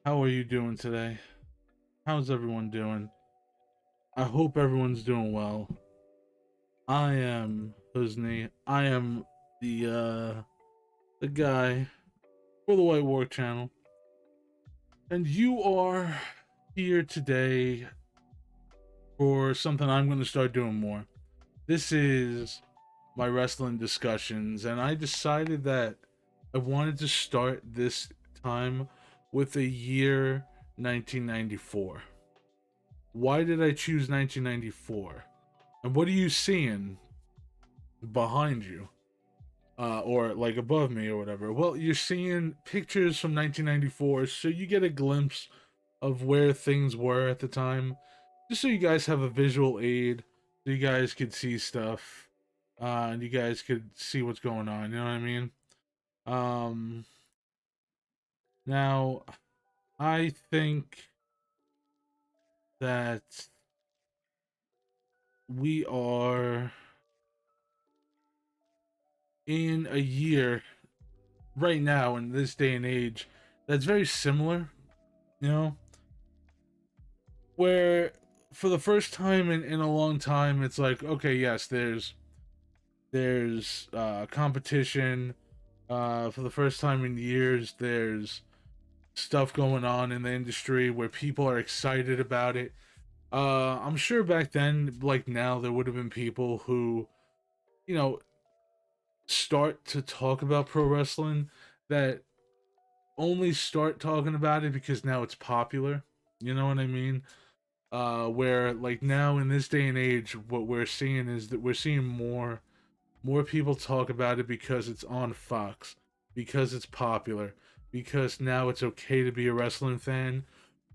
How are you doing today? How's everyone doing? I hope everyone's doing well. I am Husney. I am the guy for the TheWhiteWarg channel. And you are here today for something I'm gonna start doing more. This is my wrestling discussions, and I decided that I wanted to start this time with the year 1994. Why did I choose 1994? And what are you seeing behind you? Or like above me or whatever? Well, you're seeing pictures from 1994, so you get a glimpse of where things were at the time. Just so you guys have a visual aid, so you guys could see stuff, and you guys could see what's going on. You know what I mean? Um, Now, I think that we are in a year right now in this day and age that's very similar, you know, where for the first time in a long time it's like, okay, yes, there's competition. For the first time in years there's stuff going on in the industry where people are excited about it. I'm sure back then, like now, there would have been people who, you know, start to talk about pro wrestling that only start talking about it because now it's popular. You know what I mean? Where like now in this day and age, what we're seeing is that we're seeing more people talk about it because it's on Fox, because it's popular, because now it's okay to be a wrestling fan.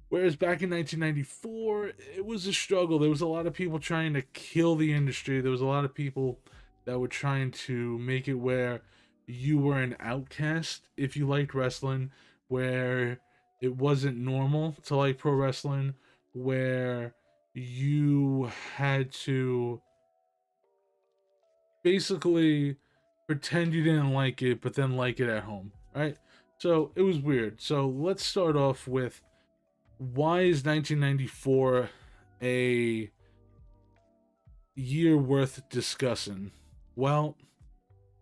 Whereas back in 1994, it was a struggle. There was a lot of people trying to kill the industry. There was a lot of people that were trying to make it where you were an outcast if you liked wrestling, where it wasn't normal to like pro wrestling, where you had to basically pretend you didn't like it, but then like it at home, right? So it was weird. So let's start off with, why is 1994 a year worth discussing? Well,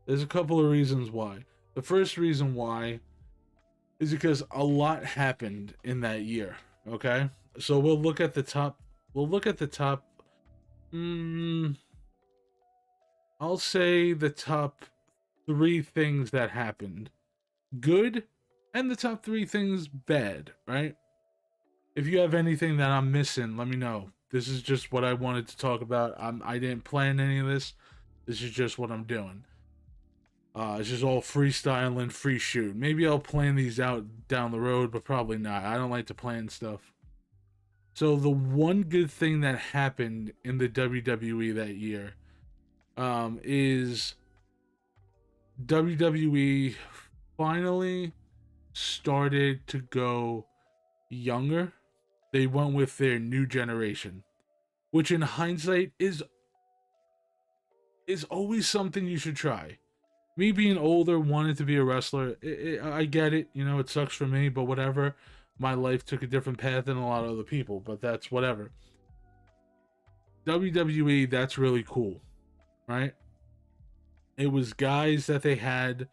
there's a couple of reasons why. The first reason why is because a lot happened in that year. Okay, so we'll look at the top. We'll look at the top. Mm, I'll say the top three things that happened good, and the top three things bad. Right? If you have anything that I'm missing, let me know. This is just what I wanted to talk about. I didn't plan any of this. This is just what I'm doing. It's just all freestyling, free shoot. Maybe I'll plan these out down the road, but probably not. I don't like to plan stuff. So the one good thing that happened in the WWE that year, is WWE finally started to go younger. They went with their new generation, which in hindsight is always something you should try. Me being older, wanted to be a wrestler, I get it. You know, it sucks for me, but whatever. My life took a different path than a lot of other people, but that's whatever. WWE, that's really cool, right? It was guys that they had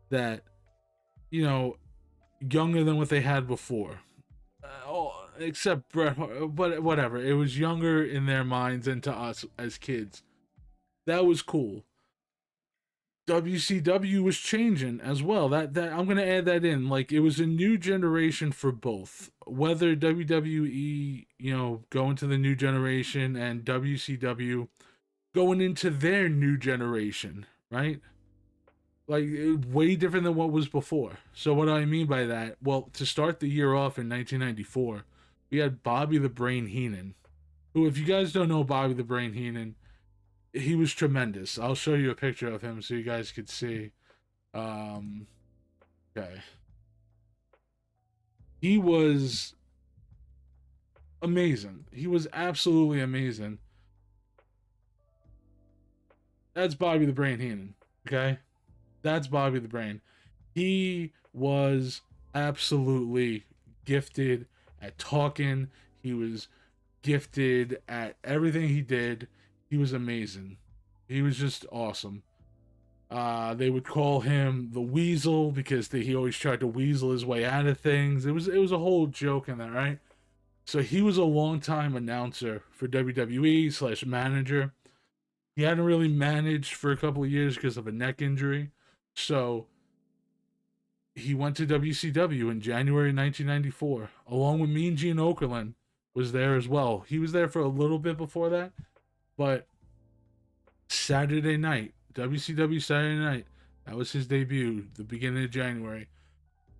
that, you know, younger than what they had before. Except Bret Hart, but whatever. It was younger in their minds than to us as kids. That was cool. WCW was changing as well. That I'm gonna add that in. Like it was a new generation for both. Whether WWE, going to the new generation, and WCW going into their new generation, right? Like way different than what was before. So what do I mean by that? Well, to start the year off in 1994, we had Bobby the Brain Heenan, who, if you guys don't know Bobby the Brain Heenan, he was tremendous. I'll show you a picture of him so you guys could see. Um, okay. He was amazing. He was absolutely amazing. That's Bobby the Brain Heenan. Okay? That's Bobby the Brain. He was absolutely gifted at talking. He was gifted at everything he did. He was amazing. He was just awesome. They would call him the Weasel because he always tried to weasel his way out of things. It was a whole joke in that, right? So he was a longtime announcer for WWE slash manager. He hadn't really managed for a couple of years because of a neck injury. So he went to WCW in January 1994, along with Mean Gene Okerlund was there as well. He was there for a little bit before that, but Saturday night, WCW Saturday night, that was his debut, the beginning of January.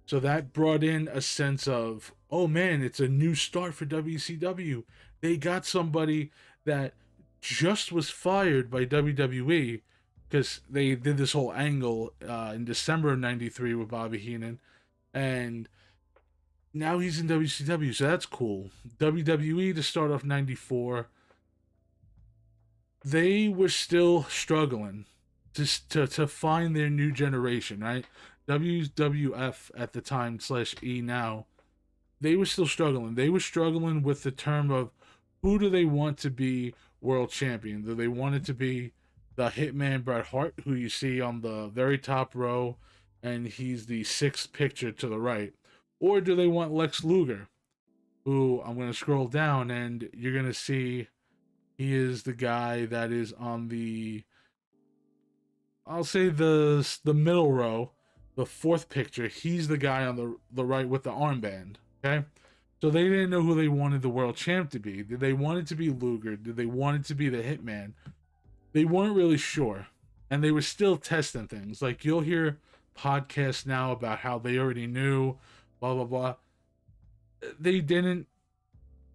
So that brought in a sense of, oh man, it's a new start for WCW. They got somebody that just was fired by WWE because they did this whole angle in December of '93 with Bobby Heenan, and now he's in WCW, so that's cool. WWE to start off '94, they were still struggling to find their new generation, right? WWF at the time / E now, they were still struggling. They were struggling with the term of who do they want to be world champion? Do they want it to be the Hitman Bret Hart, who you see on the very top row, and he's the sixth picture to the right? Or do they want Lex Luger, who I'm going to scroll down and you're going to see he is the guy that is on the, I'll say the middle row, the fourth picture. He's the guy on the right with the armband, okay? So they didn't know who they wanted the world champ to be. Did they want it to be Luger? Did they want it to be the Hitman? They weren't really sure. And they were still testing things. Like, you'll hear podcasts now about how they already knew, blah, blah, blah. They didn't.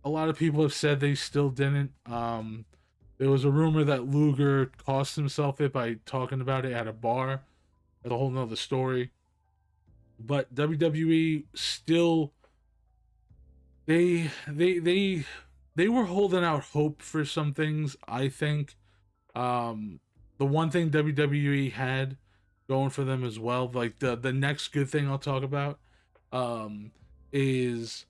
A lot of people have said they still didn't. There was a rumor that Luger cost himself it by talking about it at a bar. That's a whole nother story. But WWE still, they were holding out hope for some things, I think. The one thing WWE had going for them as well, like the next good thing I'll talk about, is,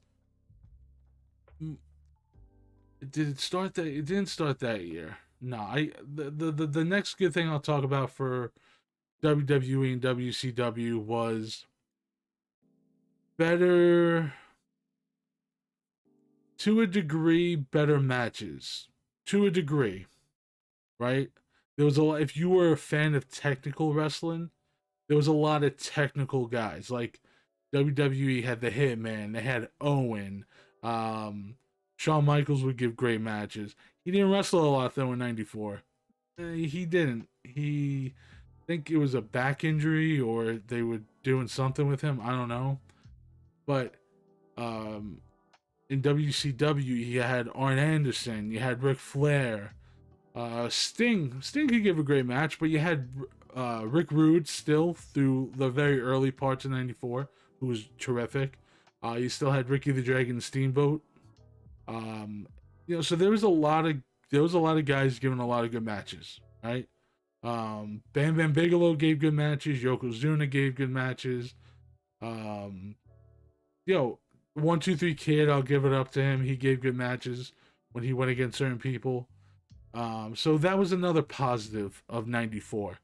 did it start that? It didn't start that year. No, the next good thing I'll talk about for WWE and WCW was better, to a degree, better matches. To a degree, right? There was a lot, if you were a fan of technical wrestling, there was a lot of technical guys. Like WWE had the Hitman, they had Owen, Shawn Michaels would give great matches. He didn't wrestle a lot though in '94. He didn't. I think it was a back injury or they were doing something with him. I don't know. But in WCW, you had Arn Anderson, you had Ric Flair, Sting. Sting could give a great match, but you had Rick Rude still through the very early parts of '94, who was terrific. You still had Ricky the Dragon Steamboat. So there was a lot of guys giving a lot of good matches, right? Bam Bam Bigelow gave good matches. Yokozuna gave good matches. 1-2-3 Kid, I'll give it up to him. He gave good matches when he went against certain people. So that was another positive of '94.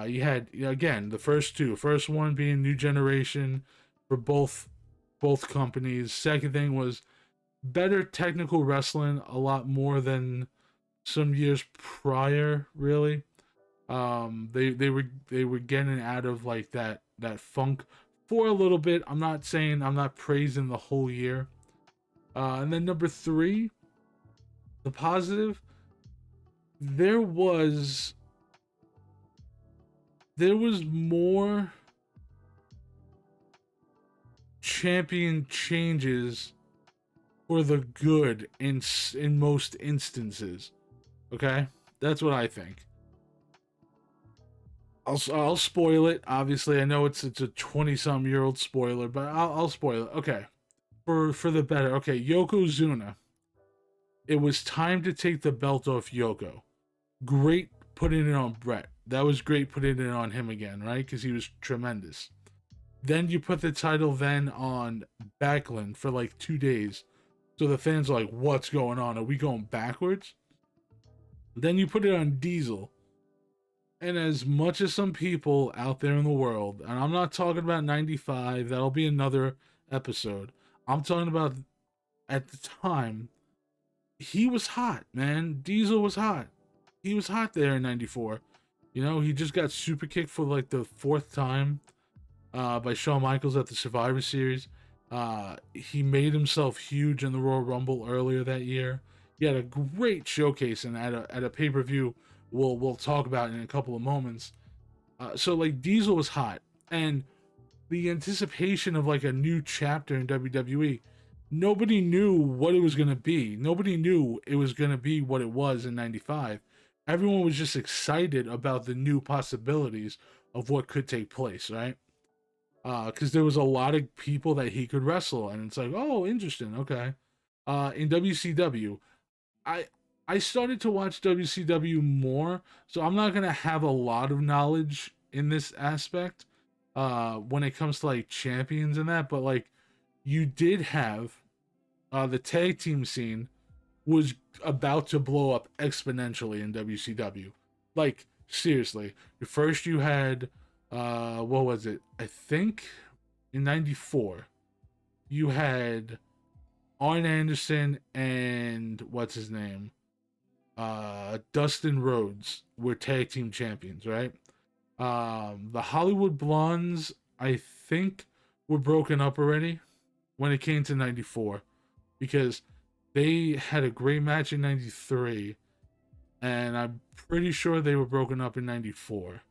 You had, again, the first one being New Generation for both companies. Second thing was better technical wrestling, a lot more than some years prior, really. They were getting out of like that funk for a little bit. I'm not praising the whole year. And then number 3, the positive, there was more champion changes for the good in most instances. Okay, that's what I think. I'll spoil it. Obviously, I know it's a 20-some-year-old spoiler, but I'll spoil it. Okay, for the better. Okay, Yokozuna. It was time to take the belt off Yoko. Great putting it on Brett. That was great putting it on him again, right? Because he was tremendous. Then you put the title then on Backlund for like 2 days. So the fans are like, what's going on? Are we going backwards? Then you put it on Diesel. And as much as some people out there in the world, and I'm not talking about 95, that'll be another episode. I'm talking about at the time, he was hot, man. Diesel was hot. He was hot there in 94. You know, he just got super kicked for like the fourth time by Shawn Michaels at the Survivor Series. He made himself huge in the Royal Rumble earlier that year. He had a great showcase and at a pay per view we'll talk about in a couple of moments. So like Diesel was hot, and the anticipation of like a new chapter in WWE. Nobody knew what it was gonna be. Nobody knew it was gonna be what it was in '95. Everyone was just excited about the new possibilities of what could take place, right? Because there was a lot of people that he could wrestle, and it's like, oh, interesting, okay. In WCW, I I started to watch WCW more, so I'm not gonna have a lot of knowledge in this aspect, when it comes to like champions and that, but like you did have the tag team scene was about to blow up exponentially in WCW. Like seriously, first you had what was it? I think in '94 you had Arn Anderson and what's his name? Dustin Rhodes were tag team champions, right? The Hollywood Blondes, I think, were broken up already when it came to '94 because they had a great match in '93, and I'm pretty sure they were broken up in '94.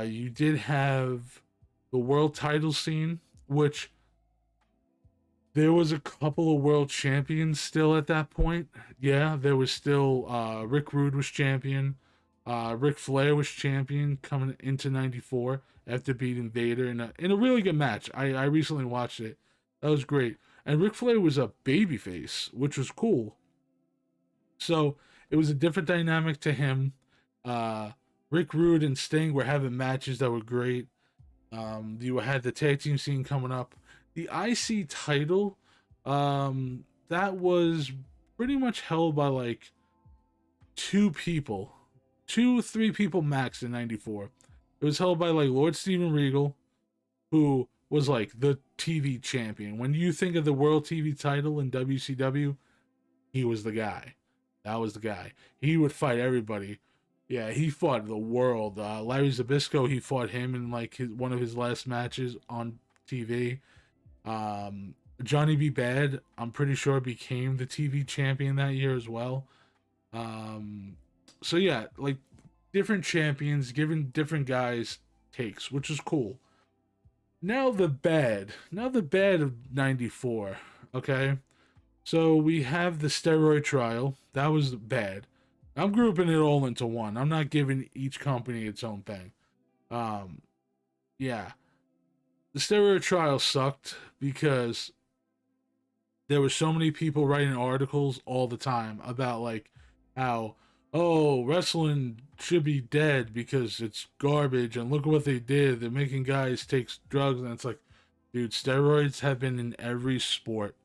You did have the world title scene, which there was a couple of world champions still at that point. Yeah, there was still Rick Rude was champion. Ric Flair was champion coming into '94 after beating Vader in a really good match. I recently watched it. That was great. And Ric Flair was a babyface, which was cool. So it was a different dynamic to him. Uh, Rick Rude and Sting were having matches that were great. You had the tag team scene coming up. The IC title, that was pretty much held by like two people, two, three people max in '94. It was held by like Lord Steven Regal, who was like the TV champion. When you think of the World TV title in WCW, he was the guy. That was the guy. He would fight everybody. Yeah, he fought the world. Larry Zbyszko, he fought him in like one of his last matches on TV. Johnny B. Bad, I'm pretty sure became the TV champion that year as well. Um, so yeah, like different champions giving different guys takes, which is cool. Now the bad of '94. Okay, so we have the steroid trial. That was bad. I'm grouping it all into one. I'm not giving each company its own thing. Um, yeah, the steroid trial sucked because there were so many people writing articles all the time about like how, oh, wrestling should be dead because it's garbage and look at what they did. They're making guys take drugs, and it's like, dude, steroids have been in every sport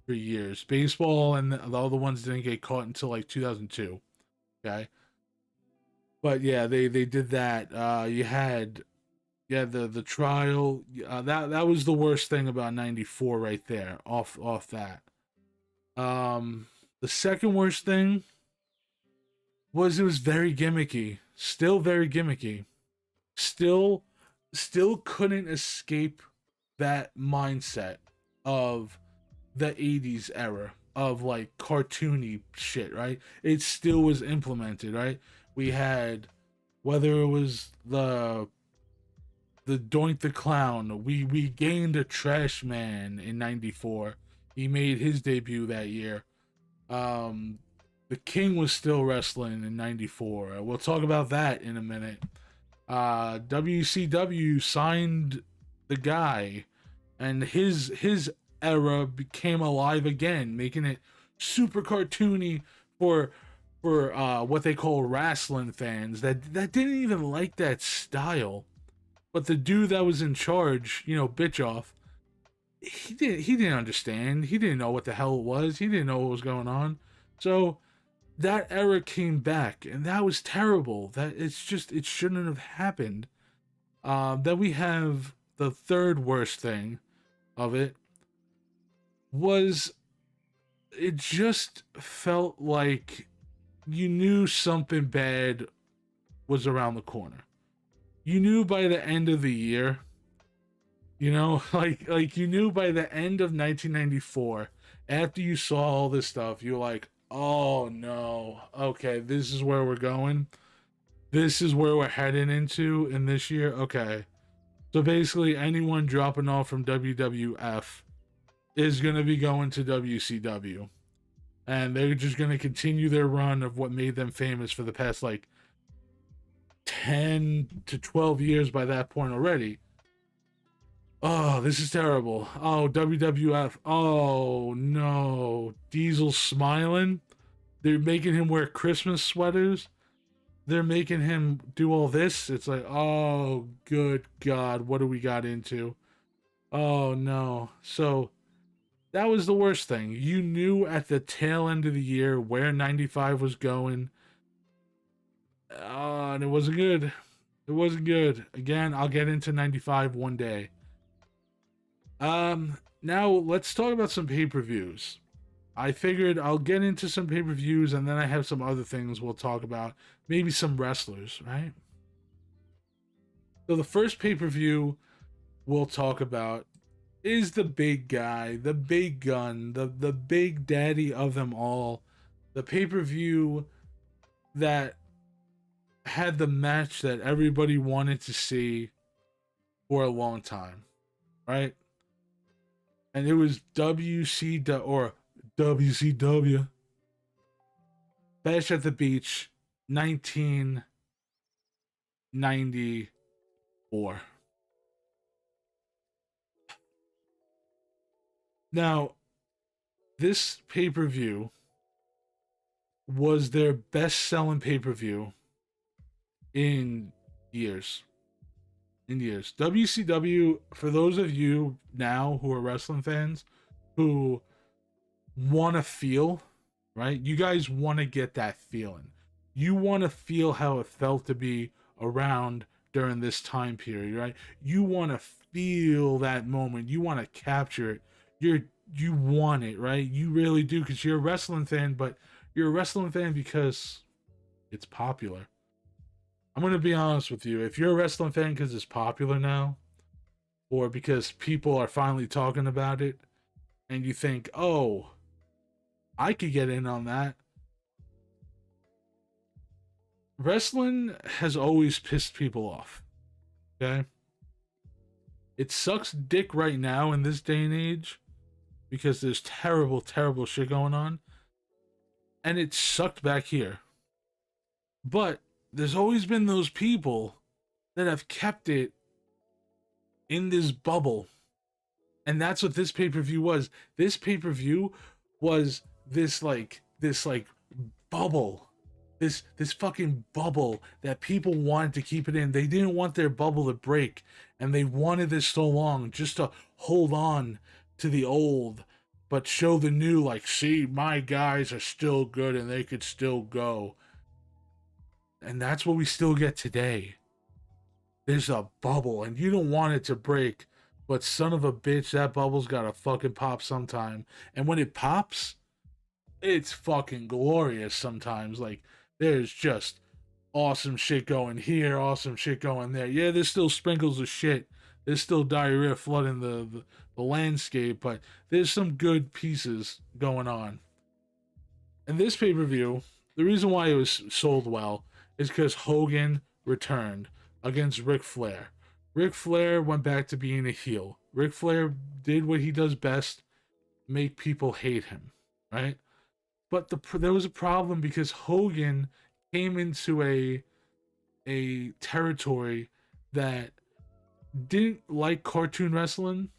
for years. Baseball and the other ones didn't get caught until like 2002. Okay, but yeah, they did that. You had the trial. That was the worst thing about '94 right there. Off that. Um, the second worst thing was it was very gimmicky. Still very gimmicky. Still still couldn't escape that mindset of the '80s era of like cartoony shit, right? It still was implemented, right? We had whether it was the Doink the Clown, we gained a Trash Man in '94. He made his debut that year. Um, the King was still wrestling in '94. We'll talk about that in a minute. WCW signed the guy, and his era became alive again, making it super cartoony for what they call wrestling fans that didn't even like that style. But the dude that was in charge, Bitchoff, he didn't understand. He didn't know what the hell it was. He didn't know what was going on. So that era came back, and that was terrible. That it shouldn't have happened. Then we have the third worst thing of it was it just felt like you knew something bad was around the corner. You knew by the end of the year, like you knew by the end of 1994, after you saw all this stuff, you're like, "Oh no. Okay, this is where we're going. This is where we're heading into in this year." Okay. So basically anyone dropping off from WWF is going to be going to WCW. And they're just going to continue their run of what made them famous for the past like 10 to 12 years by that point already. Oh, this is terrible. Oh, WWF. Oh, no. Diesel smiling. They're making him wear Christmas sweaters. They're making him do all this. It's like, oh, good God. What do we got into? Oh, no. So that was the worst thing. You knew at the tail end of the year where 95 was going. And it wasn't good. It wasn't good. Again, I'll get into 95 one day. Now let's talk about some pay-per-views. I figured I'll get into some pay-per-views and then I have some other things we'll talk about. Maybe some wrestlers, right? So the first pay-per-view we'll talk about is the big guy, the big gun, the big daddy of them all. The pay-per-view that had the match that everybody wanted to see for a long time, right? And it was WCW Bash at the Beach 1994. Now, this pay-per-view was their best-selling pay-per-view in years. WCW, for those of you now who are wrestling fans who want to feel, right? You guys want to get that feeling. You want to feel how it felt to be around during this time period, right? You want to feel that moment. You want to capture it. You want it, right? You really do, because you're a wrestling fan, but you're a wrestling fan because it's popular. I'm going to be honest with you. If you're a wrestling fan because it's popular now, or because people are finally talking about it, and you think, oh, I could get in on that. Wrestling has always pissed people off. Okay? It sucks dick right now in this day and age because there's terrible, terrible shit going on. And it sucked back here. But there's always been those people that have kept it in this bubble. And that's what this pay-per-view was. This pay-per-view was this bubble. This fucking bubble that people wanted to keep it in. They didn't want their bubble to break. And they wanted this so long just to hold on to the old, but show the new, like, see, my guys are still good and they could still go. And that's what we still get today. There's a bubble and you don't want it to break, but son of a bitch, that bubble's gotta fucking pop sometime. And when it pops, it's fucking glorious sometimes. Like, there's just awesome shit going here, awesome shit going there. Yeah, there's still sprinkles of shit. There's still diarrhea flooding the landscape, but there's some good pieces going on. And this pay-per-view, the reason why it was sold well is because Hogan returned against Ric Flair. Ric Flair went back to being a heel. Ric Flair did what he does best, make people hate him, right? But there was a problem because Hogan came into a territory that didn't like cartoon wrestling,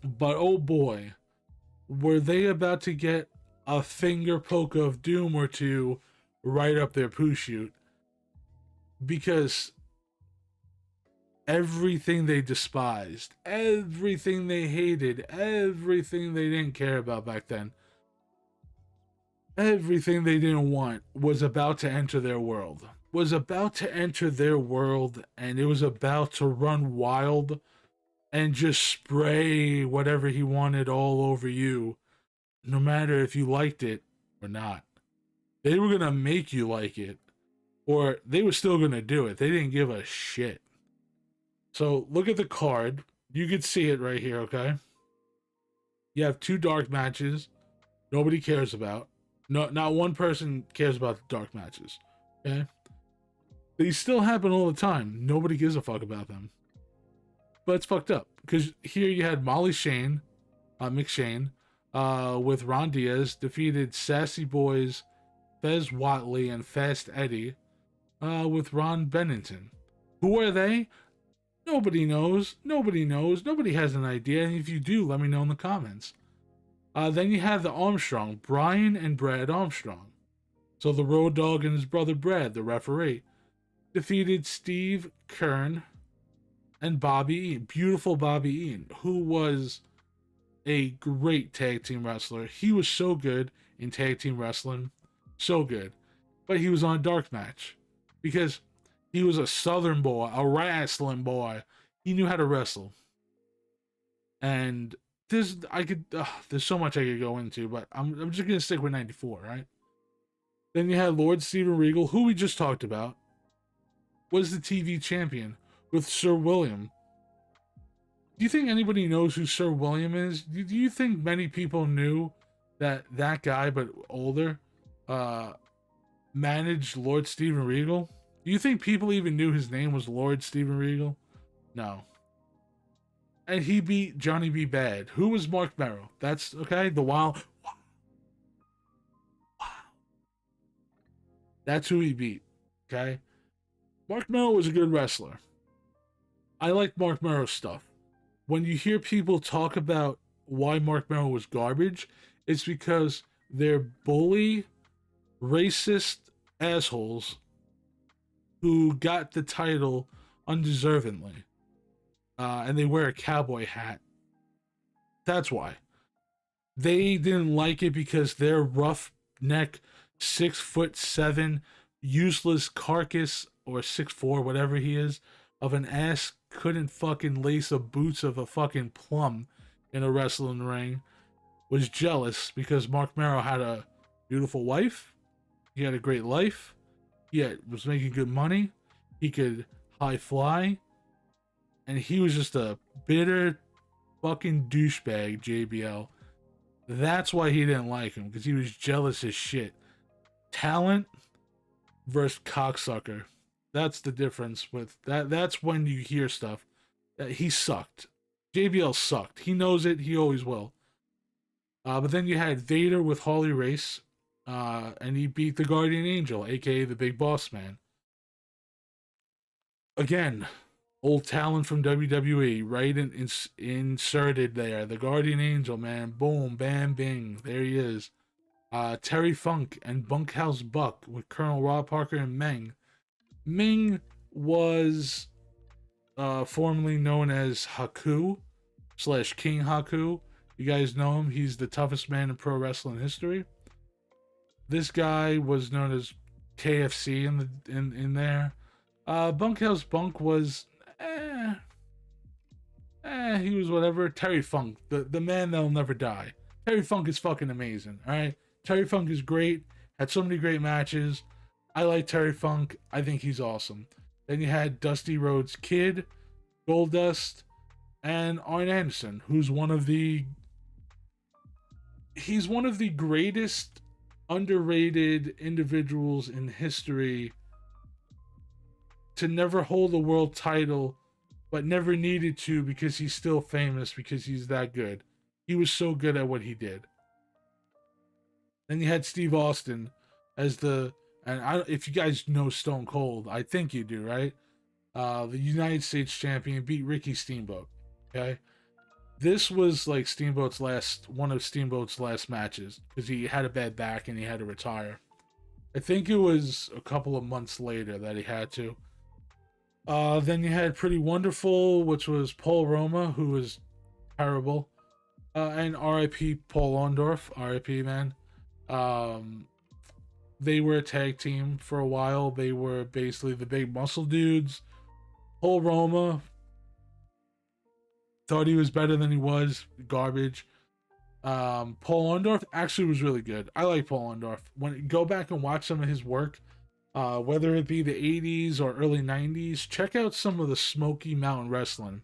but oh boy, were they about to get a finger poke of doom or two right up their poo shoot. Because everything they despised, everything they hated, everything they didn't care about back then, everything they didn't want was about to enter their world. Was about to enter their world, and it was about to run wild and just spray whatever he wanted all over you, no matter if you liked it or not. They were gonna make you like it, or they were still gonna do it. They didn't give a shit. So look at the card. You can see it right here, okay? You have two dark matches nobody cares about. No, not one person cares about the dark matches. Okay? They still happen all the time. Nobody gives a fuck about them. But it's fucked up. Because here you had Molly Shane, McShane, with Ron Diaz, defeated Sassy Boys, Fez Watley, and Fast Eddie, with Ron Bennington. Who are they? Nobody knows. Nobody knows. Nobody has an idea. And if you do, let me know in the comments. Then you have the Armstrong, Brian and Brad Armstrong. So the Road Dogg and his brother Brad, the referee, defeated Steve Kern and Bobby Eaton. Beautiful Bobby Eaton, who was a great tag team wrestler. He was so good in tag team wrestling. So good. But he was on a dark match. Because he was a southern boy, a wrestling boy. He knew how to wrestle. And there's so much I could go into, but I'm just gonna stick with 94, right? Then you had Lord Steven Regal, who we just talked about, was the TV champion with Sir William. Do you think anybody knows who Sir William is? Do you think many people knew that guy, but older, managed Lord Steven Regal? Do you think people even knew his name was Lord Steven Regal? No. And he beat Johnny B. Bad. Who was Mark Merrow? That's okay. The Wild. Wow. That's who he beat. Okay. Mark Merrow was a good wrestler. I like Mark Merrow's stuff. When you hear people talk about why Mark Merrow was garbage, it's because they're bully, racist assholes who got the title undeservingly. And they wear a cowboy hat. That's why. They didn't like it because their roughneck, 6'7", useless carcass, or 6'4", whatever he is, of an ass couldn't fucking lace the boots of a fucking plum in a wrestling ring, was jealous because Mark Merrow had a beautiful wife. He had a great life. Was making good money. He could high fly. And he was just a bitter fucking douchebag, JBL. That's why he didn't like him, because he was jealous as shit. Talent versus cocksucker. That's the difference with that. That's when you hear stuff that he sucked. JBL sucked. He knows it. He always will. But then you had Vader with Harley Race, and he beat the Guardian Angel, aka the Big Boss Man. Again, old talent from WWE, right? Inserted there. The Guardian Angel, man. Boom, bam, bing. There he is. Terry Funk and Bunkhouse Buck with Colonel Rob Parker and Meng. Meng was formerly known as Haku / King Haku. You guys know him. He's the toughest man in pro wrestling history. This guy was known as KFC in there. Bunkhouse Bunk was he was whatever. Terry Funk, the man that'll never die. Terry Funk is fucking amazing, alright? Terry Funk is great, had so many great matches. I like Terry Funk. I think he's awesome. Then you had Dusty Rhodes Kid, Goldust, and Arn Anderson, who's one of the greatest underrated individuals in history to never hold a world title, but never needed to because he's still famous because he's that good. He was so good at what he did. Then you had Steve Austin as if you guys know Stone Cold, I think you do, right? The United States champion, beat Ricky Steamboat. Okay, this was like one of Steamboat's last matches because he had a bad back and he had to retire. I think it was a couple of months later that he had to. Then you had Pretty Wonderful, which was Paul Roma, who was terrible. And R.I.P. Paul Orndorff, R.I.P. man. Um, they were a tag team for a while. They were basically the big muscle dudes. Paul Roma thought he was better than he was. Garbage. Paul Orndorff actually was really good. I like Paul Orndorff. When go back and watch some of his work, whether it be the 80s or early 90s, check out some of the Smoky Mountain Wrestling.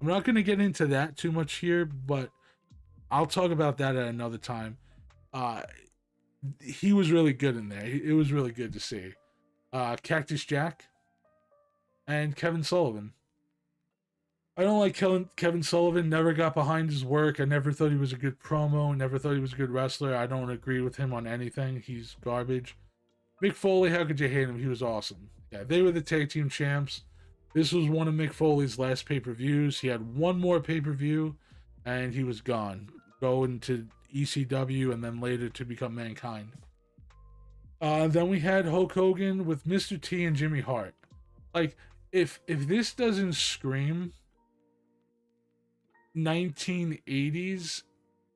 I'm not going to get into that too much here, but I'll talk about that at another time. Uh, he was really good in there. It was really good to see. Cactus Jack and Kevin Sullivan. I don't like Kevin Sullivan. Never got behind his work. I never thought he was a good promo. Never thought he was a good wrestler. I don't agree with him on anything. He's garbage. Mick Foley, how could you hate him? He was awesome. Yeah, they were the tag team champs. This was one of Mick Foley's last pay-per-views. He had one more pay-per-view, and he was gone. Going to ECW and then later to become Mankind. Then we had Hulk Hogan with Mr. T and Jimmy Hart. Like, if this doesn't scream 1980s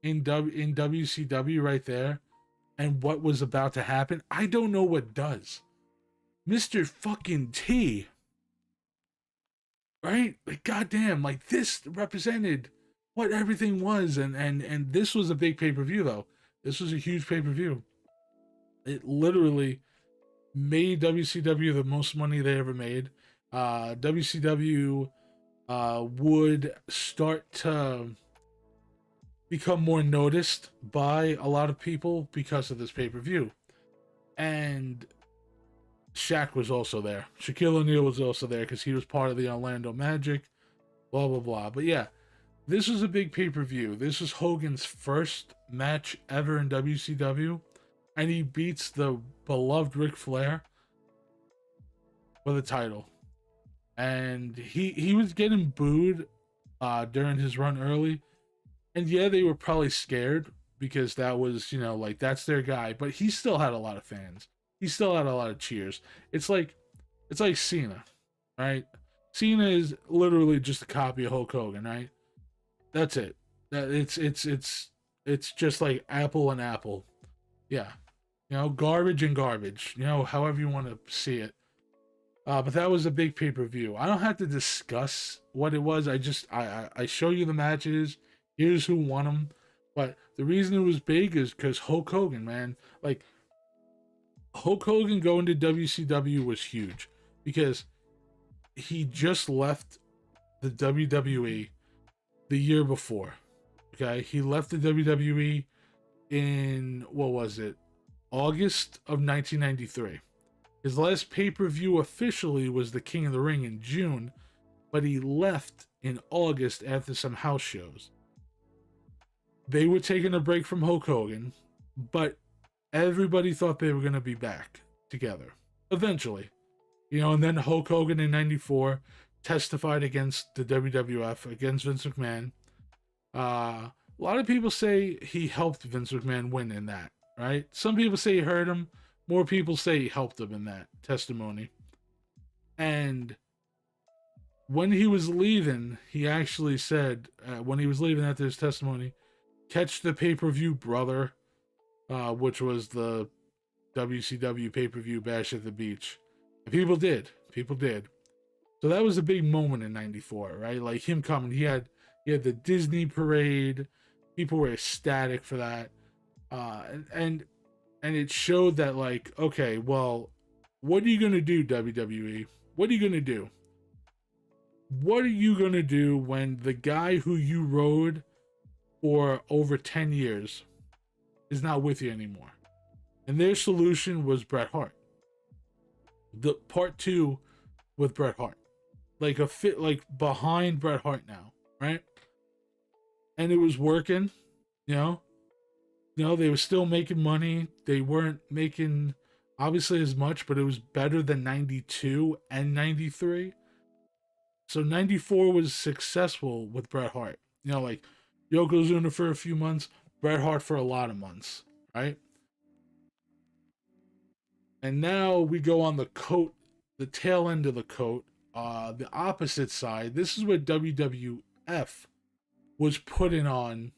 in WCW right there, and what was about to happen, I don't know what does. Mr. fucking T. Right? Like, goddamn, like, this represented what everything was, and this was a big pay-per-view, though. This was a huge pay-per-view. It literally made WCW the most money they ever made. WCW would start to become more noticed by a lot of people because of this pay-per-view. And Shaq was also there. Shaquille O'Neal was also there because he was part of the Orlando Magic. Blah, blah, blah. But yeah, this was a big pay-per-view. This was Hogan's first match ever in WCW. And he beats the beloved Ric Flair for the title. And he was getting booed during his run early. And yeah, they were probably scared because that was, like, that's their guy. But he still had a lot of fans. He still had a lot of cheers. It's like Cena, right? Cena is literally just a copy of Hulk Hogan, right? That's it. It's just like apple and apple. Yeah. Garbage and garbage. However you want to see it. But that was a big pay-per-view. I don't have to discuss what it was. I show you the matches. Here's who won them. But the reason it was big is because Hulk Hogan, man. Like, Hulk Hogan going to WCW was huge because he just left the WWE the year before. Okay, he left the WWE in, what was it, August of 1993. His last pay-per-view officially was the King of the Ring in June, but he left in August after some house shows. They were taking a break from Hulk Hogan, but everybody thought they were going to be back together eventually. And then Hulk Hogan in 94 testified against the WWF, against Vince McMahon. A lot of people say he helped Vince McMahon win in that, right? Some people say he hurt him. More people say he helped him in that testimony. And when he was leaving, he actually said, when he was leaving after his testimony, "Catch the pay-per-view, brother," which was the WCW pay-per-view Bash at the Beach. And people did. So that was a big moment in 94, right? Like, him coming. He had the Disney parade. People were ecstatic for that. And it showed that, like, okay, well, what are you going to do, WWE? What are you going to do? What are you going to do when the guy who you rode for over 10 years is not with you anymore? And their solution was Bret Hart. The part 2 with Bret Hart. Like a fit, like behind Bret Hart now, right? And it was working, they were still making money. They weren't making obviously as much, but it was better than 92 and 93. So 94 was successful with Bret Hart. Like Yokozuna for a few months, Bret Hart for a lot of months, right? And now we go on the tail end of the coat, The opposite side, this is what WWF was putting on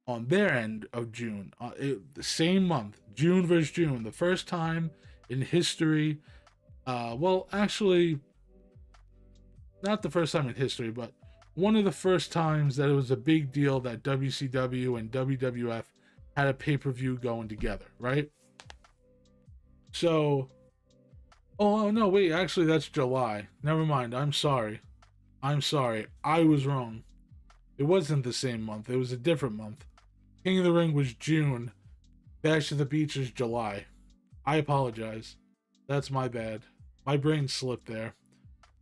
their end of June. The same month, June versus June, the first time in history. Well, actually, not the first time in history, but one of the first times that it was a big deal that WCW and WWF had a pay per view going together, right? So, oh no, wait, actually, that's July. Never mind. I'm sorry. I'm sorry. I was wrong. It wasn't the same month, it was a different month. King of the Ring was June, Bash to the Beach is July. I apologize. That's my bad. My brain slipped there.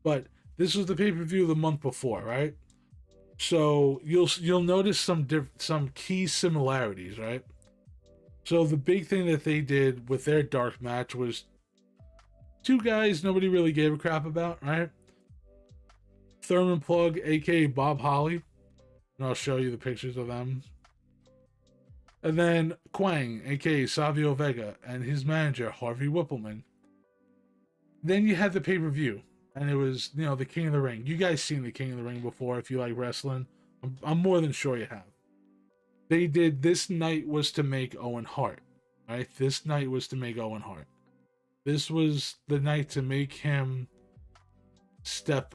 But this was the pay per view the month before, right? So you'll notice some key similarities, right? So the big thing that they did with their dark match was two guys nobody really gave a crap about, right? Thurman Plug, aka Bob Holly, and I'll show you the pictures of them. And then Quang, aka Savio Vega, and his manager Harvey Whippleman. Then you had the pay per view, and it was the King of the Ring. You guys seen the King of the Ring before? If you like wrestling, I'm more than sure you have. They did this night was to make Owen Hart, right? This night was to make Owen Hart. This was the night to make him step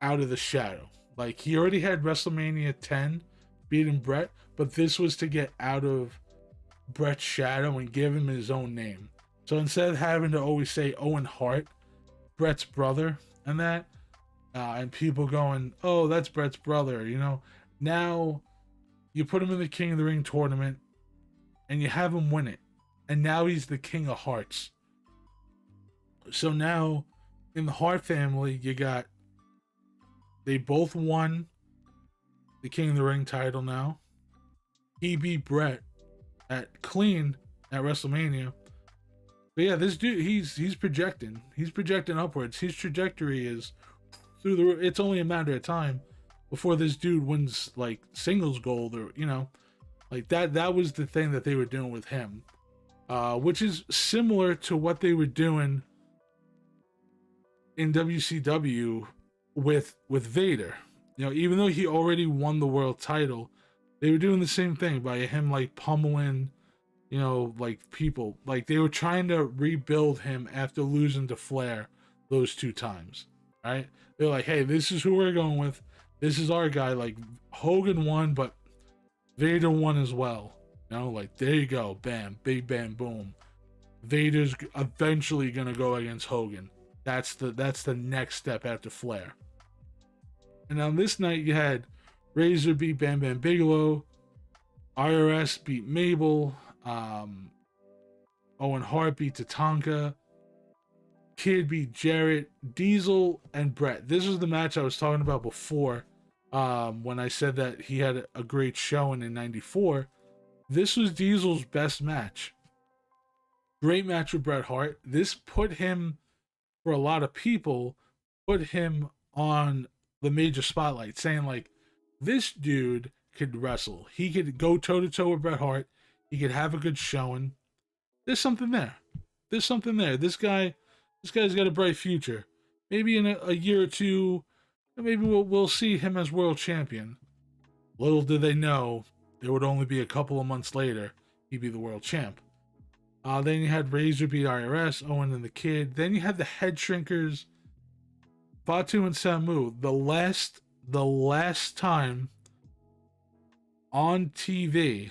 out of the shadow. Like he already had WrestleMania 10 beating Brett, but this was to get out of Brett's shadow and give him his own name. So instead of having to always say Owen Hart, Brett's brother, and that, and people going, oh, that's Brett's brother, now you put him in the King of the Ring tournament and you have him win it. And now he's the King of Hearts. So now in the Hart family, they both won the King of the Ring title now. He beat Brett at clean at WrestleMania. But yeah, this dude, he's projecting. He's projecting upwards. His trajectory is through the roof. It's only a matter of time before this dude wins like singles gold or like that was the thing that they were doing with him, which is similar to what they were doing in WCW with Vader. Even though he already won the world title, they were doing the same thing by him like pummeling like people. Like they were trying to rebuild him after losing to Flair those two times, right? They're like, hey, this is who we're going with. This is our guy. Like Hogan won, but Vader won as well. Like there you go, bam, big bam, boom. Vader's eventually gonna go against Hogan. That's the next step after Flair. And on this night, you had Razor beat Bam Bam Bigelow, IRS beat Mabel, Owen Hart beat Tatanka, Kid beat Jarrett, Diesel and Brett. This was the match I was talking about before when I said that he had a great showing in '94. This was Diesel's best match. Great match with Bret Hart. This put him, for a lot of people, put him on the major spotlight, saying like, this dude could wrestle. He could go toe to toe with Bret Hart. He could have a good showing. There's something there. This guy's got a bright future. Maybe in a year or two, maybe we'll see him as world champion. Little did they know, it would only be a couple of months later he'd be the world champ. Then you had Razor beat IRS, Owen and the Kid. Then you had the Head Shrinkers, Fatu and Samu. The last time on TV.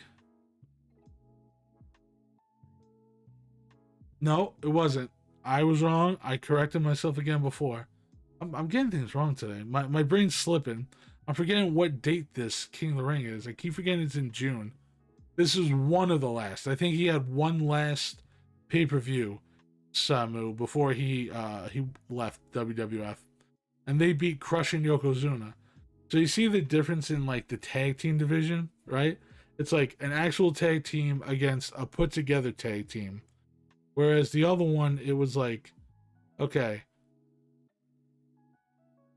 No, it wasn't. I was wrong. I corrected myself again before. I'm getting things wrong today. My brain's slipping. I'm forgetting what date this King of the Ring is. I keep forgetting it's in June. This is one of the last. I think he had one last pay-per-view, Samu, before he left WWF. And they beat Crush and Yokozuna. So you see the difference in like the tag team division, right? It's like an actual tag team against a put-together tag team. Whereas the other one, it was like, okay,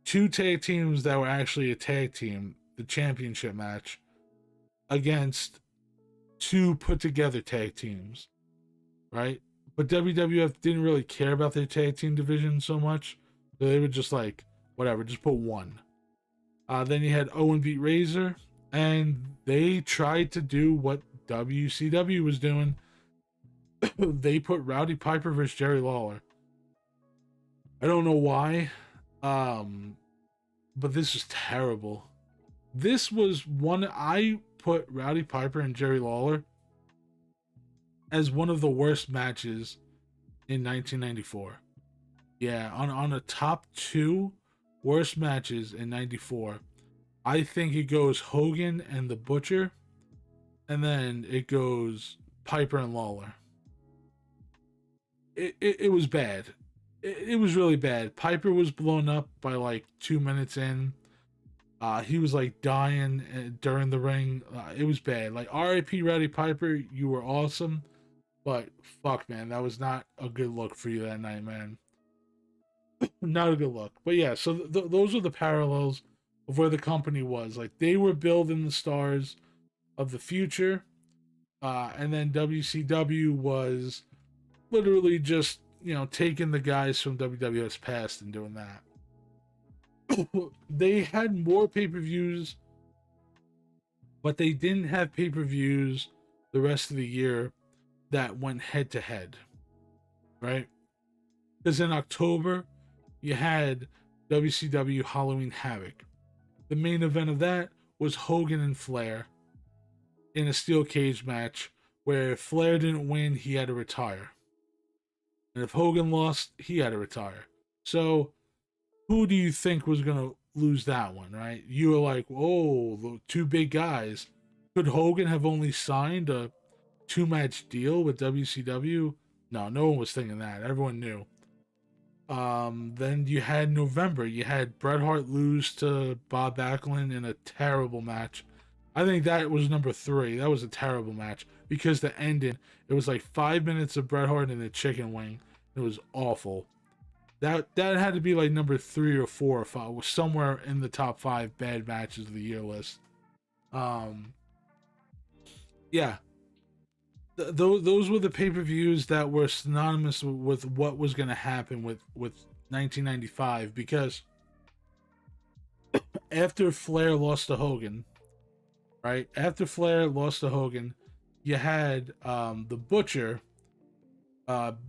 two tag teams that were actually a tag team, the championship match, against two put together tag teams, right? But WWF didn't really care about their tag team division so much. So they would just like, whatever, just put one. Then you had Owen beat Razor, and they tried to do what WCW was doing. They put Rowdy Piper versus Jerry Lawler. I don't know why, um, but this was terrible. This was one I put Rowdy Piper and Jerry Lawler as one of the worst matches in 1994. Yeah, on a top two worst matches in 94. I think it goes Hogan and the Butcher, and then it goes Piper and Lawler. It was bad. It was really bad. Piper was blown up by like 2 minutes in. He was like dying during the ring. It was bad. Like R.I.P. Rowdy Piper, you were awesome, but fuck, man, that was not a good look for you that night, man. Not a good look. But yeah, so those are the parallels of where the company was. Like they were building the stars of the future, and then WCW was literally just taking the guys from WWF's past and doing that. They had more pay-per-views, but they didn't have pay-per-views the rest of the year that went head to head, right? Because in October you had WCW Halloween Havoc. The main event of that was Hogan and Flair in a steel cage match where if Flair didn't win, he had to retire. And if Hogan lost, he had to retire. So, who do you think was going to lose that one, right? You were like, oh, the two big guys. Could Hogan have only signed a 2-match deal with WCW? No, no one was thinking that. Everyone knew. Then you had November. You had Bret Hart lose to Bob Backlund in a terrible match. I think that was number 3. That was a terrible match because the ending, it was like 5 minutes of Bret Hart and a chicken wing. It was awful. That had to be like number 3 or 4 or 5. It was somewhere in the top 5 bad matches of the year list. Yeah, those were the pay-per-views that were synonymous with what was going to happen with 1995, because after Flair lost to Hogan, right? After Flair lost to Hogan, you had the Butcher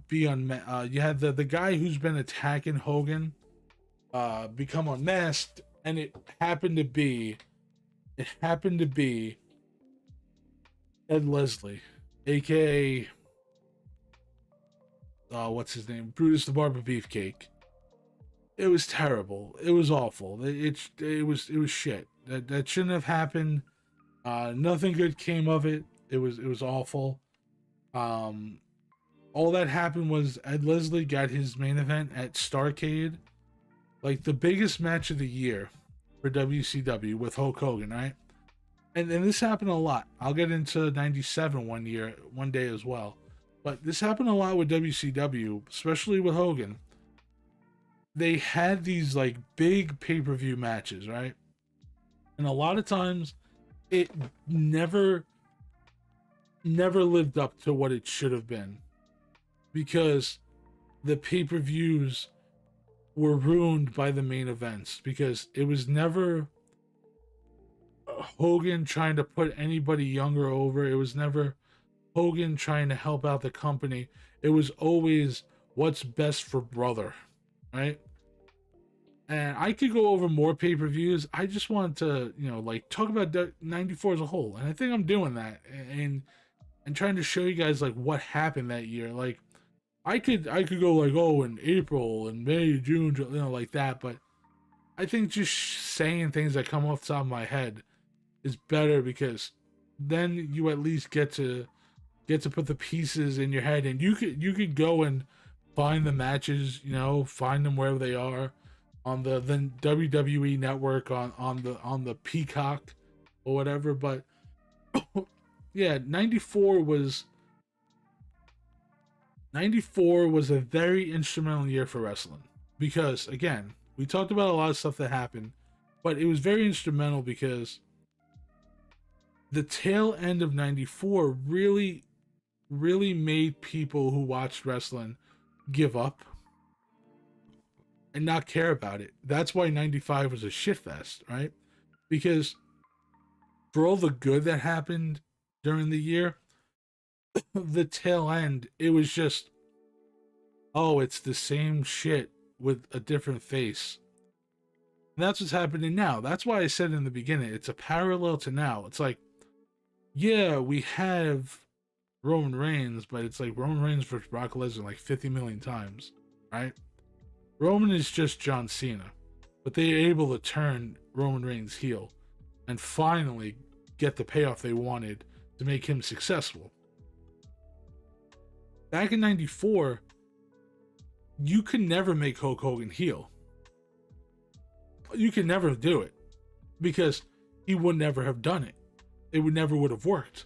be on. You had the guy who's been attacking Hogan become unmasked, and it happened to be Ed Leslie, aka what's his name, Brutus the Barber Beefcake. It was terrible. It was awful. It was shit. That shouldn't have happened. Nothing good came of it. It was awful. All that happened was Ed Leslie got his main event at Starrcade, like the biggest match of the year for WCW with Hulk Hogan, right? And this happened a lot. I'll get into 97 one day as well. But this happened a lot with WCW, especially with Hogan. They had these like big pay-per-view matches, right? And a lot of times it never lived up to what it should have been, because the pay-per-views were ruined by the main events, because it was never Hogan trying to put anybody younger over. It was never Hogan trying to help out the company. It was always what's best for brother, right? And I could go over more pay-per-views. I just want to, like talk about 94 as a whole. And I think I'm doing that and trying to show you guys like what happened that year. Like I could go like, oh, in April and May, June, like that, but I think just saying things that come off the top of my head is better, because then you at least get to put the pieces in your head, and you could go and find the matches, find them wherever they are on the WWE network, on the Peacock or whatever. But yeah, 94 was a very instrumental year for wrestling, because again, we talked about a lot of stuff that happened, but it was very instrumental because the tail end of 94 really made people who watched wrestling give up and not care about it. That's why 95 was a shitfest, right? Because for all the good that happened during the year, the tail end, it was just, oh, it's the same shit with a different face. And that's what's happening now. That's why I said in the beginning, it's a parallel to now. It's like, yeah, we have Roman Reigns, but it's like Roman Reigns versus Brock Lesnar like 50 million times, right? Roman is just John Cena, but they're able to turn Roman Reigns heel and finally get the payoff they wanted to make him successful. Back in 94, you could never make Hulk Hogan heel. You could never do it because he would never have done it. It would have worked.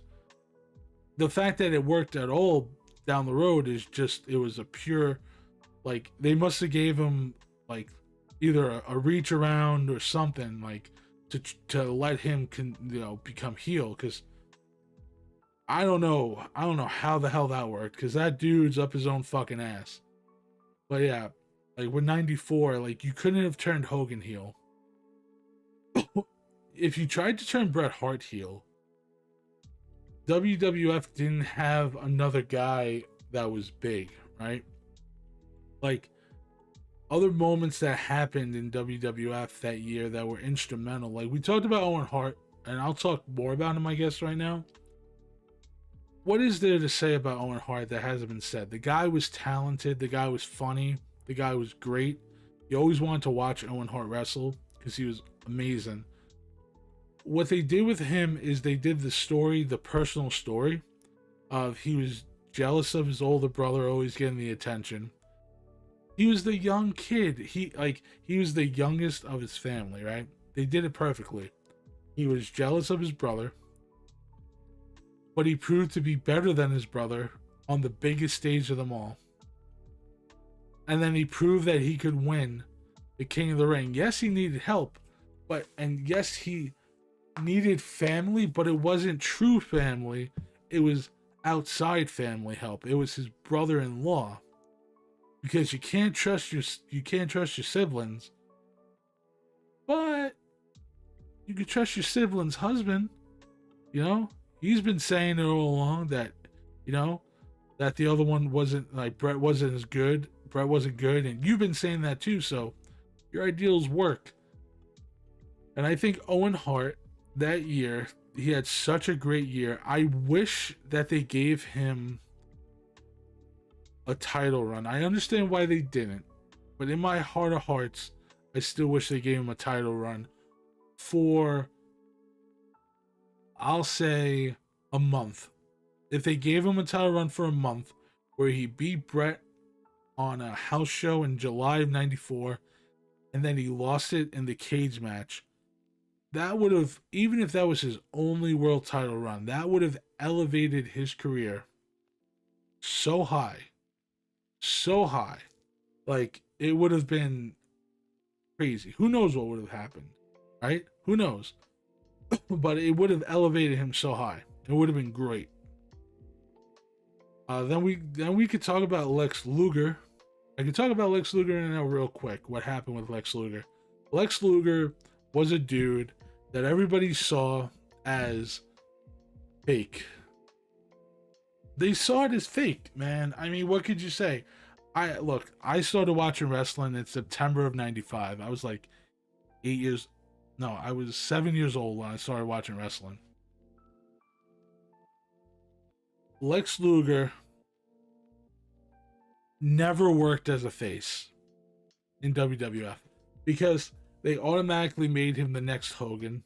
The fact that it worked at all down the road is just, it was a pure, like, they must have gave him like either a reach around or something, like to let him become heel, because I don't know how the hell that worked, because that dude's up his own fucking ass. But yeah, like with 94, like you couldn't have turned Hogan heel. If you tried to turn Bret Hart heel, WWF didn't have another guy that was big, right? Like other moments that happened in WWF that year that were instrumental. Like we talked about Owen Hart, and I'll talk more about him, I guess, right now. What is there to say about Owen Hart that hasn't been said? The guy was talented. The guy was funny. The guy was great. You always wanted to watch Owen Hart wrestle because he was amazing. What they did with him is they did the personal story of he was jealous of his older brother always getting the attention. He was the young kid. He was the youngest of his family, right? They did it perfectly. He was jealous of his brother, but he proved to be better than his brother on the biggest stage of them all. And then he proved that he could win the King of the Ring. Yes, he needed help, and yes, he needed family, but it wasn't true family. It was outside family help. It was his brother-in-law. Because you can't trust your siblings, but you can trust your sibling's husband. You know, he's been saying it all along that, that the other one wasn't, like, Bret wasn't as good. Bret wasn't good, and you've been saying that too. So your ideals work. And I think Owen Hart that year, he had such a great year. I wish that they gave him a title run. I understand why they didn't, but in my heart of hearts, I still wish they gave him a title run for, I'll say, a month. If they gave him a title run for a month where he beat Bret on a house show in July of 94 and then he lost it in the cage match, that would have, even if that was his only world title run, that would have elevated his career so high. Like, it would have been crazy. Who knows what would have happened, right? Who knows? But it would have elevated him so high. It would have been great. Then we could talk about Lex Luger. I could talk about Lex Luger now real quick. What happened with Lex Luger? Lex Luger was a dude that everybody saw as fake. They saw it as fake, man. I mean, what could you say? I started watching wrestling in September of 95. I was like I was 7 years old when I started watching wrestling. Lex Luger never worked as a face in WWF because they automatically made him the next Hogan,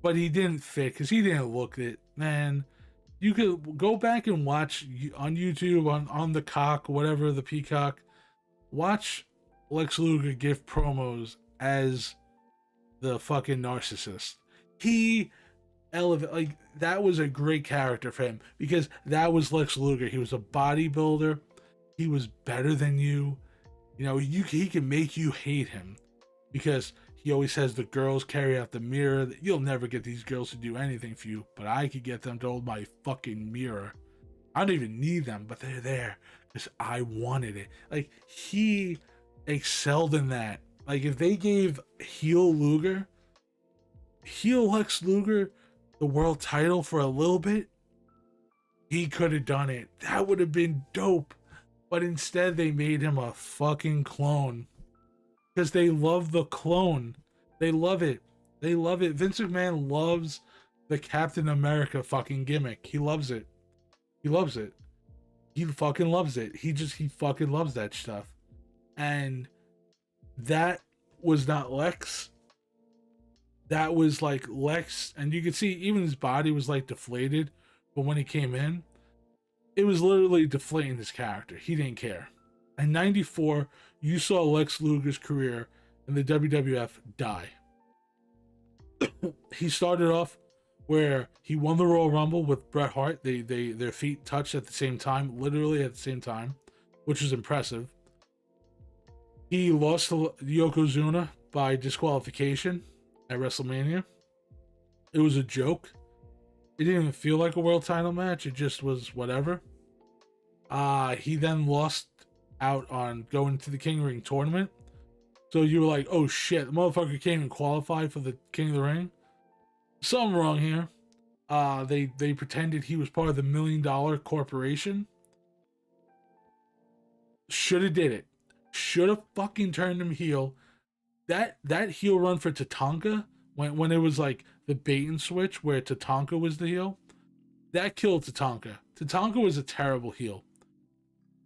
but he didn't fit because he didn't look it, man. You could go back and watch on YouTube, on the cock, whatever, the Peacock. Watch Lex Luger give promos as the fucking narcissist. He that was a great character for him because that was Lex Luger. He was a bodybuilder. He was better than you. He can make you hate him because he always has the girls carry out the mirror. You'll never get these girls to do anything for you, but I could get them to hold my fucking mirror. I don't even need them, but they're there because I wanted it. Like, he excelled in that. Like if they gave heel Lex Luger, the world title for a little bit, he could have done it. That would have been dope. But instead, they made him a fucking clone because they love the clone. They love it. They love it. Vince McMahon loves the Captain America fucking gimmick. He loves it. He loves it. He fucking loves it. He fucking loves that stuff. And that was not Lex. That was like Lex, and you could see even his body was like deflated, but when he came in, it was literally deflating his character. He didn't care. In '94, you saw Lex Luger's career in the WWF die. He started off where he won the Royal Rumble with Bret Hart. Their feet touched at the same time, literally at the same time, which was impressive. He lost to Yokozuna by disqualification at WrestleMania. It was a joke. It didn't even feel like a world title match. It just was whatever. He then lost out on going to the King of the Ring tournament. So you were like, oh shit, the motherfucker can't even qualify for the King of the Ring. Something wrong here. They pretended he was part of the $1 Million Corporation. Should have did it. Should have fucking turned him heel. That heel run for Tatanka, when it was like the bait and switch where Tatanka was the heel, that killed Tatanka. Tatanka was a terrible heel.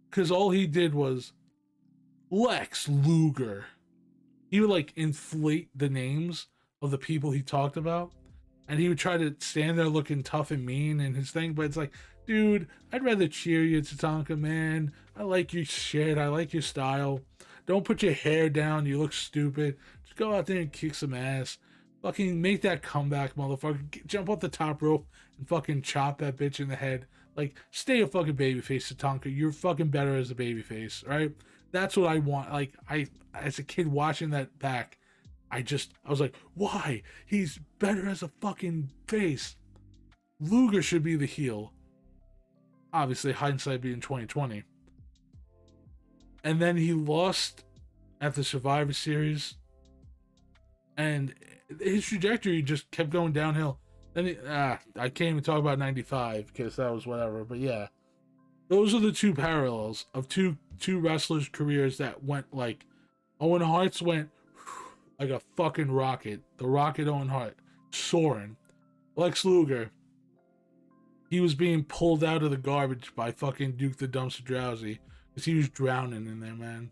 Because all he did was Lex Luger. He would like inflate the names of the people he talked about. And he would try to stand there looking tough and mean and his thing, but it's like, dude, I'd rather cheer you, Tatanka, man. I like your shit. I like your style. Don't put your hair down. You look stupid. Just go out there and kick some ass. Fucking make that comeback, motherfucker. Jump off the top rope and fucking chop that bitch in the head. Like, stay a fucking babyface, Tatanka. You're fucking better as a babyface, right? That's what I want. Like, as a kid watching that back, I was like, why? He's better as a fucking face. Luger should be the heel. Obviously, hindsight being 2020. And then he lost at the Survivor Series. And his trajectory just kept going downhill. Then I can't even talk about 95 because that was whatever. But yeah, those are the two parallels of two wrestlers' careers that went like Owen Hart's went like a fucking rocket. The rocket Owen Hart soaring. Lex Luger, he was being pulled out of the garbage by fucking Duke the Dumpster Drowsy because he was drowning in there, man.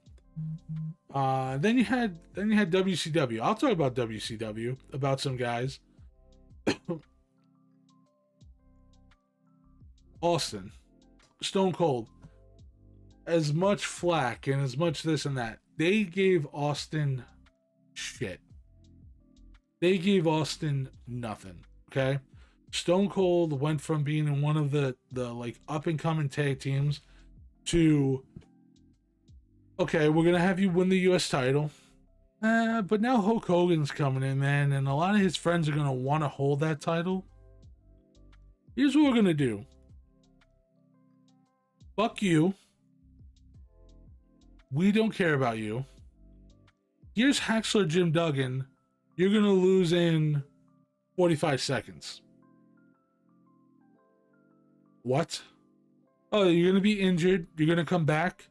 Then you had WCW. I'll talk about WCW, about some guys. Austin, Stone Cold, as much flack and as much this and that, they gave Austin shit. They gave Austin nothing. Okay, Stone Cold went from being in one of the like up and coming tag teams to, okay, we're gonna have you win the U.S. title, but now Hulk Hogan's coming in, man, and a lot of his friends are gonna want to hold that title. Here's what we're gonna do. Fuck you. We don't care about you. Here's Hacksaw Jim Duggan. You're going to lose in 45 seconds. What? Oh, you're going to be injured. You're going to come back.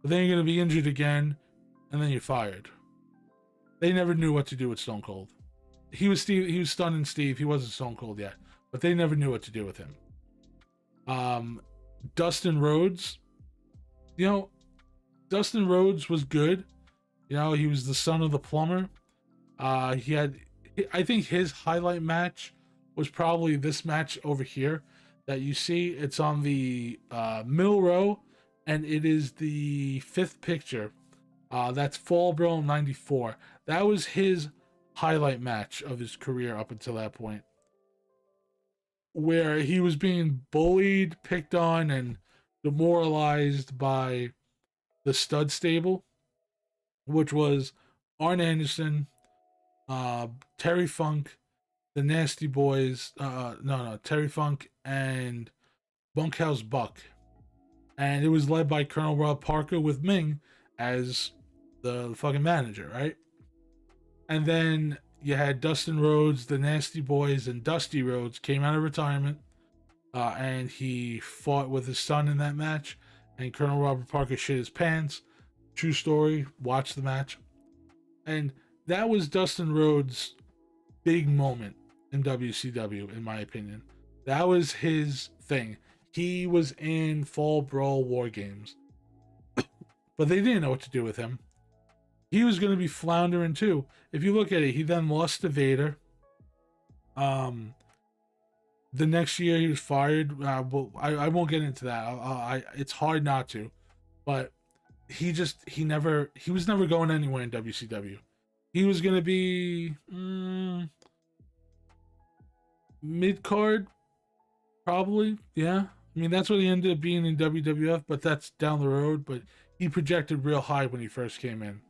But then you're going to be injured again. And then you're fired. They never knew what to do with Stone Cold. He was stunning Steve. He wasn't Stone Cold yet. But they never knew what to do with him. Dustin Rhodes. You know, Dustin Rhodes was good. You know, he was the son of the plumber. I think his highlight match was probably this match over here that you see. It's on the middle row, and it is the fifth picture. That's Fall Brawl 94. That was his highlight match of his career up until that point, where he was being bullied, picked on, and demoralized by the stud stable, which was Arn Anderson, Terry Funk, the Nasty Boys, Terry Funk and Bunkhouse Buck. And it was led by Colonel Rob Parker with Ming as the fucking manager, right? And then you had Dustin Rhodes, the Nasty Boys, and Dusty Rhodes came out of retirement, and he fought with his son in that match. And Colonel Robert Parker shit his pants. True story. Watch the match. And that was Dustin Rhodes' big moment in WCW, in my opinion. That was his thing. He was in Fall Brawl War Games, but they didn't know what to do with him. He was going to be floundering too. If you look at it, he then lost to Vader. Um, the next year he was fired. But I won't get into that. It's hard not to, but he was never going anywhere in WCW. He was going to be mid card, probably. Yeah, I mean that's what he ended up being in WWF, but that's down the road. But he projected real high when he first came in.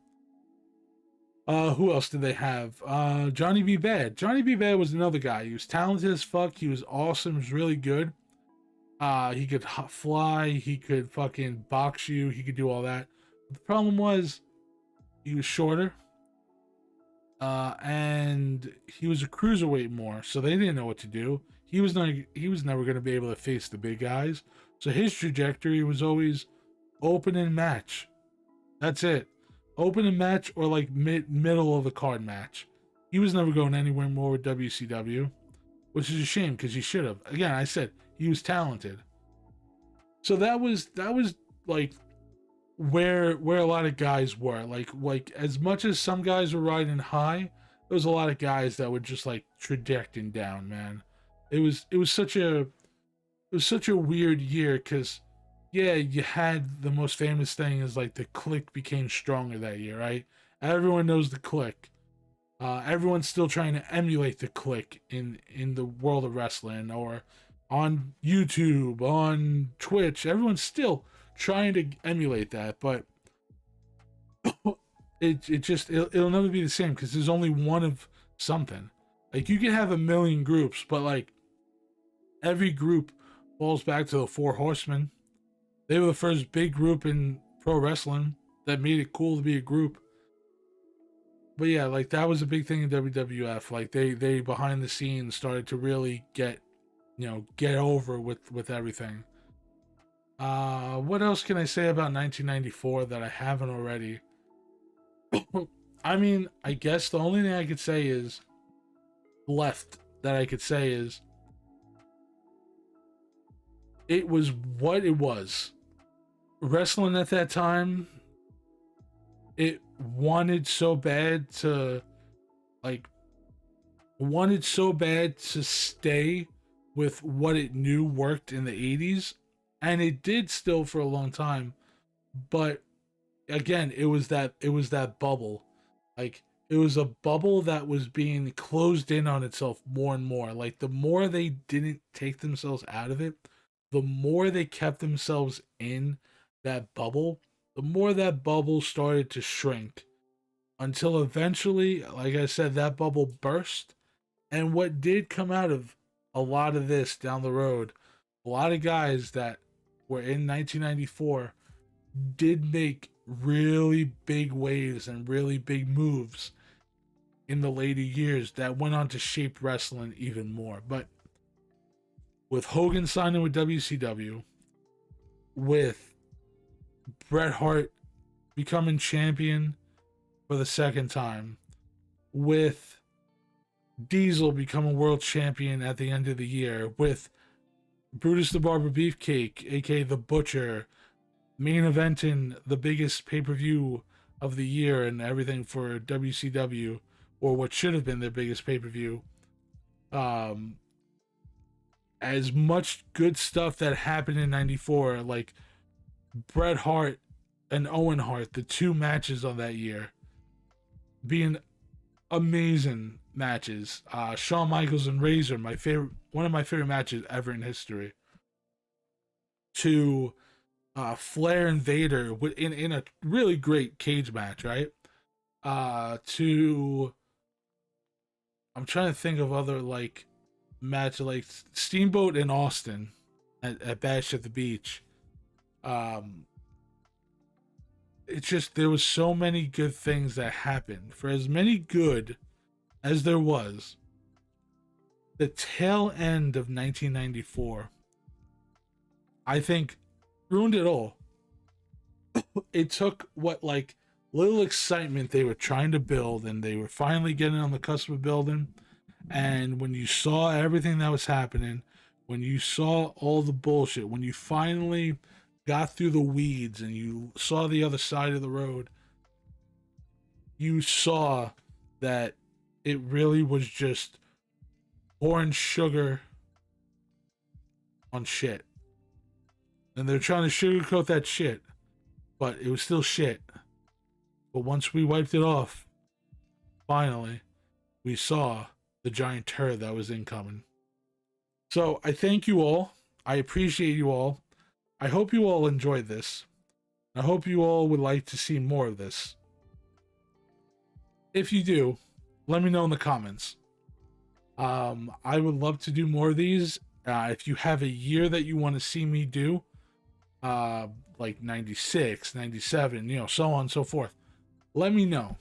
Who else did they have? Johnny B. Bad. Johnny B. Bad was another guy. He was talented as fuck. He was awesome. He was really good. He could fly. He could fucking box you. He could do all that. But the problem was, he was shorter. And he was a cruiserweight more, so they didn't know what to do. He was never going to be able to face the big guys. So his trajectory was always open and match. That's it. Open and match, or like middle of the card match. He was never going anywhere more with WCW, which is a shame because he should have. Again, I said he was talented. So that was like where a lot of guys were. Like as much as some guys were riding high, there was a lot of guys that were just like trajecting down, man. It was such a weird year because yeah, you had the most famous thing is like the Click became stronger that year, right? Everyone knows the Click. Everyone's still trying to emulate the Click in the world of wrestling, or on YouTube, on Twitch. Everyone's still trying to emulate that, but it'll never be the same because there's only one of something. Like you can have a million groups, but like every group falls back to the Four Horsemen. They were the first big group in pro wrestling that made it cool to be a group. But yeah, like that was a big thing in WWF. Like they behind the scenes started to really get over with everything. What else can I say about 1994 that I haven't already? I mean, I guess the only thing I could say is it was what it was. Wrestling at that time, it wanted so bad to stay with what it knew worked in the 80s, and it did still for a long time. But again, it was that bubble. Like it was a bubble that was being closed in on itself more and more. Like the more they didn't take themselves out of it, the more they kept themselves in that bubble, the more that bubble started to shrink until eventually, like I said, that bubble burst. And what did come out of a lot of this down the road, a lot of guys that were in 1994 did make really big waves and really big moves in the later years that went on to shape wrestling even more. But with Hogan signing with WCW, with Bret Hart becoming champion for the second time, with Diesel becoming world champion at the end of the year, with Brutus the Barber Beefcake, aka the Butcher, main eventing the biggest pay-per-view of the year and everything for WCW, or what should have been their biggest pay-per-view. As much good stuff that happened in 94, like Bret Hart and Owen Hart, the two matches on that year, being amazing matches. Shawn Michaels and Razor, one of my favorite matches ever in history. To Flair and Vader in a really great cage match, right? To I'm trying to think of other like match, like Steamboat and Austin at Bash at the Beach. it's just there was so many good things that happened. For as many good as there was, the tail end of 1994, I think, ruined it all. It took what like little excitement they were trying to build, and they were finally getting on the cusp of building. And when you saw everything that was happening, when you saw all the bullshit, when you finally got through the weeds and you saw the other side of the road, you saw that it really was just pouring sugar on shit. And they're trying to sugarcoat that shit, but it was still shit. But once we wiped it off, finally, we saw the giant turd that was incoming. So I thank you all. I appreciate you all. I hope you all enjoyed this. I hope you all would like to see more of this. If you do, let me know in the comments. I would love to do more of these. If you have a year that you want to see me do, like 96, 97, so on and so forth, let me know.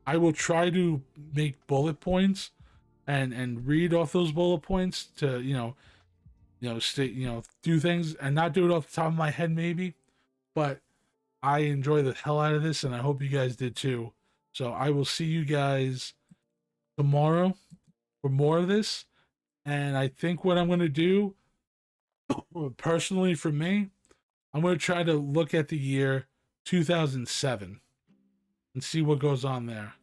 I will try to make bullet points and read off those bullet points to, do things and not do it off the top of my head, maybe. But I enjoy the hell out of this, and I hope you guys did too. So I will see you guys tomorrow for more of this. And I think what I'm going to do, personally for me, I'm going to try to look at the year 2007 and see what goes on there.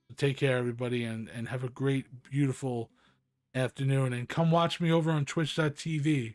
So take care, everybody, and have a great, beautiful afternoon. And come watch me over on twitch.tv